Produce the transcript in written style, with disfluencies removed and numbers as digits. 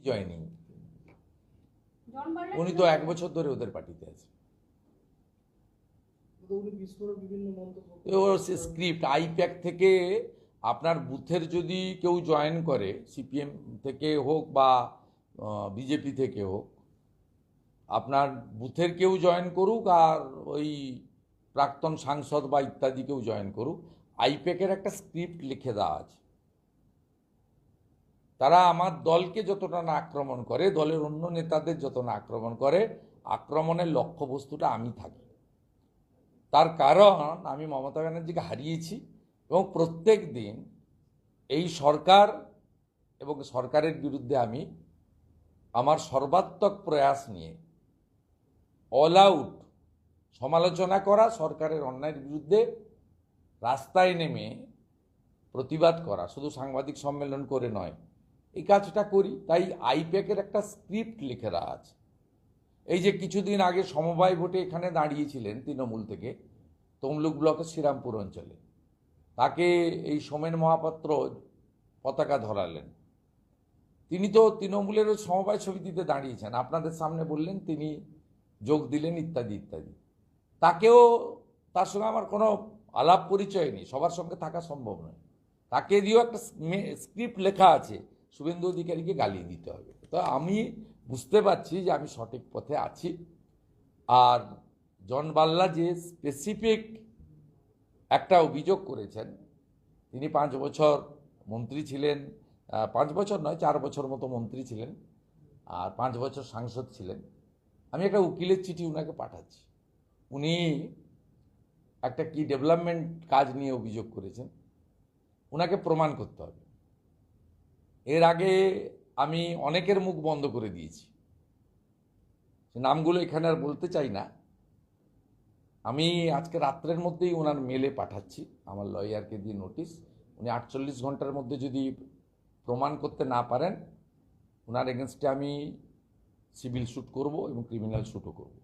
Joining. উনি তো 1 বছর ধরে ওদের পার্টিতে আছে। স্ক্রিপ্ট আইপ্যাক থেকে আপনার বুথের যদি কেউ জয়েন করে, সিপিএম থেকে হোক বা বিজেপি থেকে হোক, আপনার বুথের কেউ জয়েন করুক আর ওই প্রাক্তন সাংসদ বা ইত্যাদি কেউ জয়েন করুক, আইপ্যাকের একটা স্ক্রিপ্ট লিখে দেওয়া আছে। তারা আমার দলকে যতটা না আক্রমণ করে, দলের অন্য নেতাদের যত না আক্রমণ করে, আক্রমণের লক্ষ্যবস্তুটা আমি থাকি। তার কারণ আমি মমতা ব্যানার্জিকে হারিয়েছি এবং প্রত্যেক দিন এই সরকার এবং সরকারের বিরুদ্ধে আমি আমার সর্বাত্মক প্রয়াস নিয়ে অল আউট সমালোচনা করা, সরকারের অন্যায়ের বিরুদ্ধে রাস্তায় নেমে প্রতিবাদ করা, শুধু সাংবাদিক সম্মেলন করে নয়, এই কাজটা করি। তাই আইপ্যাকের একটা স্ক্রিপ্ট লিখে দেওয়া আছে। এই যে কিছুদিন আগে সমবায় ভোটে এখানে দাঁড়িয়েছিলেন তৃণমূল থেকে, তমলুক ব্লকের শ্রীরামপুর অঞ্চলে, তাকে এই সোমেন মহাপাত্র পতাকা ধরালেন। তিনি তো তৃণমূলের ওই সমবায় সমিতিতে দাঁড়িয়েছেন, আপনাদের সামনে বললেন, তিনি যোগ দিলেন ইত্যাদি ইত্যাদি। তাকেও, তার সঙ্গে আমার কোনো আলাপ পরিচয় নেই, সবার সঙ্গে থাকা সম্ভব নয়, তাকে দিয়েও একটা স্ক্রিপ্ট লেখা আছে, শুভেন্দু অধিকারীকে গালিয়ে দিতে হবে। তো আমি বুঝতে পারছি যে আমি সঠিক পথে আছি। আর জন বাল্লা যে স্পেসিফিক একটা অভিযোগ করেছেন, তিনি 5 বছর মন্ত্রী ছিলেন, 5 বছর নয় 4 বছর মতো মন্ত্রী ছিলেন, আর 5 বছর সাংসদ ছিলেন। আমি একটা উকিলের চিঠি উনাকে পাঠাচ্ছি। উনি একটা কি ডেভেলপমেন্ট কাজ নিয়ে অভিযোগ করেছেন, উনাকে প্রমাণ করতে হবে। এর আগে আমি অনেকের মুখ বন্ধ করে দিয়েছি, নামগুলো এখানে আর বলতে চাই না। আমি আজকে রাত্রের মধ্যেই ওনার মেলে পাঠাচ্ছি আমার লয়ারকে দিয়ে নোটিশ। উনি 48 ঘন্টার মধ্যে যদি প্রমাণ করতে না পারেন, ওনার এগেনস্টে আমি সিভিল স্যুট করব এবং ক্রিমিনাল স্যুটও করব।